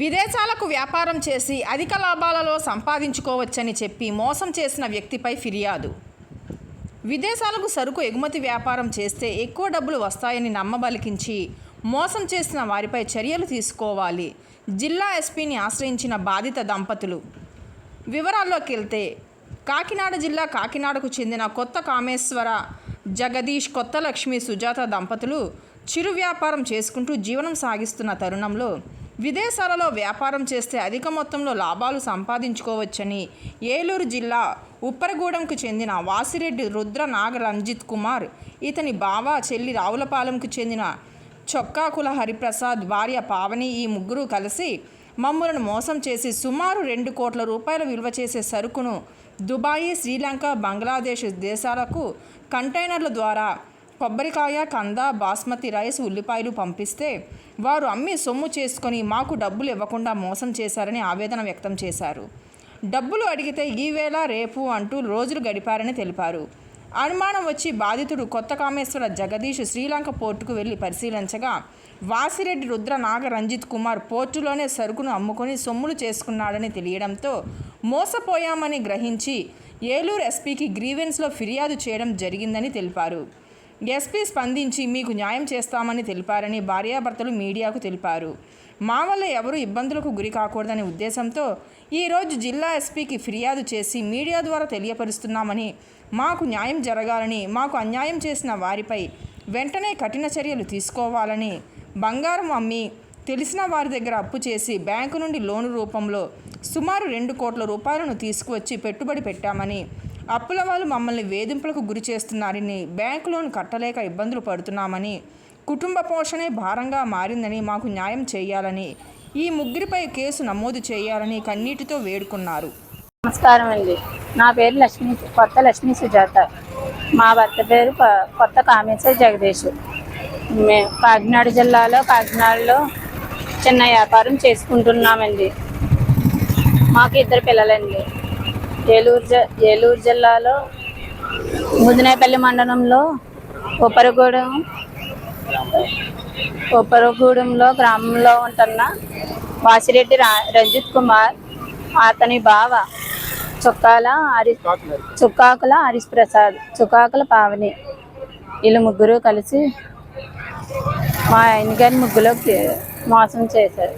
విదేశాలకు వ్యాపారం చేసి అధిక లాభాలలో సంపాదించుకోవచ్చని చెప్పి మోసం చేసిన వ్యక్తిపై ఫిర్యాదు. విదేశాలకు సరుకు ఎగుమతి వ్యాపారం చేస్తే ఎక్కువ డబ్బులు వస్తాయని నమ్మబలికించి మోసం చేసిన వారిపై చర్యలు తీసుకోవాలి. జిల్లా ఎస్పీని ఆశ్రయించిన బాధిత దంపతులు. వివరాల్లోకి వెళ్తే కాకినాడ జిల్లా కాకినాడకు చెందిన కొత్త కామేశ్వర జగదీష్, కొత్త లక్ష్మి సుజాత దంపతులు చిరు వ్యాపారం చేసుకుంటూ జీవనం సాగిస్తున్న తరుణంలో విదేశాలలో వ్యాపారం చేస్తే అధిక మొత్తంలో లాభాలు సంపాదించుకోవచ్చని ఏలూరు జిల్లా ఉప్పరగూడెంకు చెందిన వాసిరెడ్డి రుద్ర నాగ రంజిత్ కుమార్, ఇతని బావ, చెల్లి రావులపాలెంకు చెందిన చొక్కాకుల హరిప్రసాద్ భార్య పావని, ఈ ముగ్గురు కలిసి మమ్ములను మోసం చేసి సుమారు 2 కోట్ల రూపాయల విలువ చేసే సరుకును దుబాయి, శ్రీలంక, బంగ్లాదేశ్ దేశాలకు కంటైనర్ల ద్వారా కొబ్బరికాయ, కంద, బాస్మతి రైస్, ఉల్లిపాయలు పంపిస్తే వారు అమ్మి సొమ్ము చేసుకొని మాకు డబ్బులు ఇవ్వకుండా మోసం చేశారని ఆవేదన వ్యక్తం చేశారు. డబ్బులు అడిగితే ఈవేళ రేపు అంటూ రోజులు గడిపారని తెలిపారు. అనుమానం వచ్చి బాధితుడు కొత్త కామేశ్వర జగదీష్ శ్రీలంక పోర్టుకు వెళ్లి పరిశీలించగా వాసిరెడ్డి రుద్ర నాగ రంజిత్ కుమార్ పోర్టులోనే సరుకును అమ్ముకొని సొమ్ములు చేసుకున్నాడని తెలియడంతో మోసపోయామని గ్రహించి ఏలూరు ఎస్పీకి గ్రీవెన్స్లో ఫిర్యాదు చేయడం జరిగిందని తెలిపారు. ఎస్పీ స్పందించి మీకు న్యాయం చేస్తామని తెలిపారని భార్యాభర్తలు మీడియాకు తెలిపారు. మా వల్ల ఎవరూ ఇబ్బందులకు గురి కాకూడదనే ఉద్దేశంతో ఈరోజు జిల్లా ఎస్పీకి ఫిర్యాదు చేసి మీడియా ద్వారా తెలియపరుస్తున్నామని, మాకు న్యాయం జరగాలని, మాకు అన్యాయం చేసిన వారిపై వెంటనే కఠిన చర్యలు తీసుకోవాలని, బంగారం అమ్మి తెలిసిన వారి దగ్గర అప్పు చేసి బ్యాంకు నుండి లోను రూపంలో సుమారు 2 కోట్ల రూపాయలను తీసుకువచ్చి పెట్టుబడి పెట్టామని, అప్పుల వాళ్ళు మమ్మల్ని వేధింపులకు గురి చేస్తున్నారని, బ్యాంకు లోన్ కట్టలేక ఇబ్బందులు పడుతున్నామని, కుటుంబ పోషణే భారంగా మారిందని, మాకు న్యాయం చేయాలని, ఈ ముగ్గురిపై కేసు నమోదు చేయాలని కన్నీటితో వేడుకున్నారు. నమస్కారం అండి. నా పేరు కొత్త లక్ష్మి సుజాత. మా భర్త పేరు కొత్త కామేశ్వర జగదీష్. మేము కాకినాడ కాకినాడలో చిన్న వ్యాపారం చేసుకుంటున్నామండి. మాకు 2 పిల్లలండి. ఏలూరు జిల్లాలో ముదినేపల్లి మండలంలో ఉప్పరగూడెంలో గ్రామంలో ఉంటున్న వాసిరెడ్డి రంజిత్ కుమార్, అతని బావ చుక్కాకుల హరిప్రసాద్, చుక్కాకుల పావని, వీళ్ళు ముగ్గురు కలిసి మా ఆయన గారి ముగ్గులోకి మోసం చేశారు.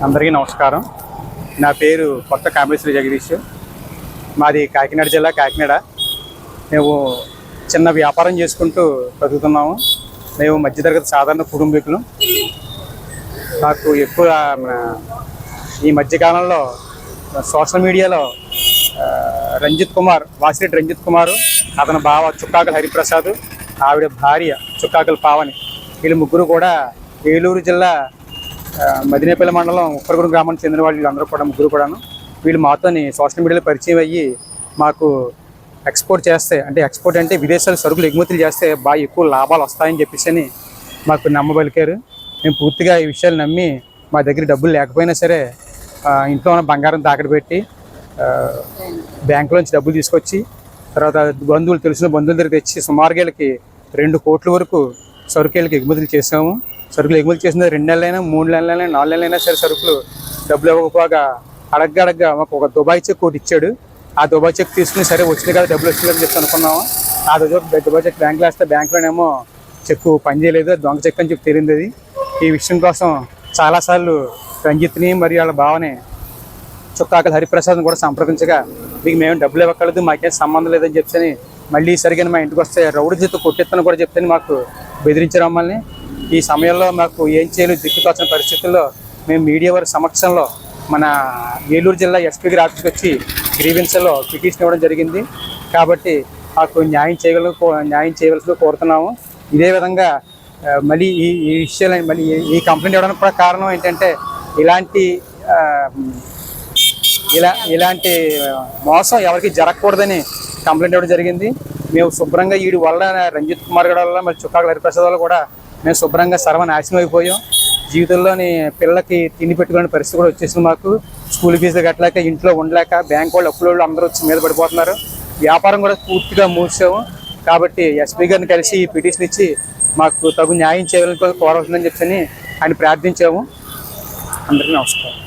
అందరికీ నమస్కారం. నా పేరు కొత్త కామేశ్వర జగదీష్. మాది కాకినాడ జిల్లా కాకినాడ. మేము చిన్న వ్యాపారం చేసుకుంటూ బతుకుతున్నాము. మేము మధ్యతరగతి సాధారణ కుటుంబీకులు. నాకు ఎక్కువ ఈ మధ్యకాలంలో సోషల్ మీడియాలో వాసిరెడ్డి రంజిత్ కుమారు, అతని బావ చుక్కాకుల హరిప్రసాద్, ఆవిడ భార్య చుక్కాకుల పావని, వీళ్ళు ముగ్గురు కూడా ఏలూరు జిల్లా మదినేపల్లి మండలం ఉప్పరగూడెం గ్రామానికి చెందిన వాళ్ళు. వీళ్ళందరూ కూడా ముగ్గురు కూడాను వీళ్ళు మాతో సోషల్ మీడియాలో పరిచయం అయ్యి మాకు ఎక్స్పోర్ట్ అంటే విదేశాలు సరుకులు ఎగుమతులు చేస్తే బాగా ఎక్కువ లాభాలు వస్తాయని చెప్పేసి మాకు నమ్మబలికారు. మేము పూర్తిగా ఈ విషయాలు నమ్మి మా దగ్గర డబ్బులు లేకపోయినా సరే ఇంట్లో ఉన్న బంగారం తాకట్టు పెట్టి బ్యాంకులోంచి డబ్బులు తీసుకొచ్చి తర్వాత తెలిసిన బంధువుల దగ్గర తెచ్చి సుమారుగా 2 కోట్ల వరకు సరుకులకి ఎగుమతులు చేసాము. సరుకులు ఎగుమతి చేసిన 2 నెలలైనా 3 నెలలైనా 4 నెలలైనా సరే సరుకులు డబ్బులు ఇవ్వకపోగా అడగ్గా మాకు ఒక దుబాయ్ చెక్ ఒకటి ఇచ్చాడు. ఆ దుబాయ్ చెక్ తీసుకుని సరే వచ్చింది కదా, డబ్బులు వచ్చింది కదా చెప్పి అనుకున్నాము. ఆ రోజు దుబాయ్ చెక్ బ్యాంకులో వేస్తే బ్యాంకులోనేమో చెక్కు పనిచేయలేదు, దొంగ చెక్ అని చెప్పి తెలియదు. ఈ విషయం కోసం చాలాసార్లు రంజిత్ని మరియు వాళ్ళ భావని చుక్కాకుల హరిప్రసాద్ని కూడా సంప్రదించగా మీకు మేము డబ్బులు ఇవ్వగలదు, మాకేం సంబంధం లేదని చెప్పని మళ్ళీ సరిగ్గా మా ఇంటికి వస్తే రౌడీ చేత కొట్టెత్తని కూడా చెప్తే మాకు బెదిరించారు మమ్మల్ని. ఈ సమయంలో మాకు ఏం చేయాలో దిక్కుతోచిన పరిస్థితుల్లో మేము మీడియా వారి సమక్షంలో మన ఏలూరు జిల్లా ఎస్పీ గారి ఆఫీస్కి వచ్చి గ్రీవెన్స్లో పిటిషన్ ఇవ్వడం జరిగింది. కాబట్టి మాకు న్యాయం చేయవలసిందిగా కోరుతున్నాము. ఇదే విధంగా మళ్ళీ ఈ విషయాలు మళ్ళీ ఈ కంప్లైంట్ ఇవ్వడానికి కూడా కారణం ఏంటంటే ఇలాంటి మోసం ఎవరికి జరగకూడదని కంప్లైంట్ ఇవ్వడం జరిగింది. మేము శుభ్రంగా వీడి వల్ల రంజిత్ కుమార్ గారి వల్ల మరి చుక్కాకుల హరిప్రసాద్ వల్ల కూడా మేము శుభ్రంగా సర్వనాశనం అయిపోయాం. జీవితంలోని పిల్లలకి తిండి పెట్టుకునే పరిస్థితి కూడా వచ్చేసింది. మాకు స్కూల్ ఫీజులు కట్టలేక, ఇంట్లో ఉండలేక, బ్యాంక్ వాళ్ళు అప్పుల వాళ్ళు అందరూ వచ్చి మీద పడిపోతున్నారు. వ్యాపారం కూడా పూర్తిగా మూసాము. కాబట్టి ఎస్పీ గారిని కలిసి ఈ పిటిషన్ ఇచ్చి మాకు తగు న్యాయం చేయాలని కోరవలసిందని చెప్పని ఆయన ప్రార్థించాము. అందరికీ నమస్కారం.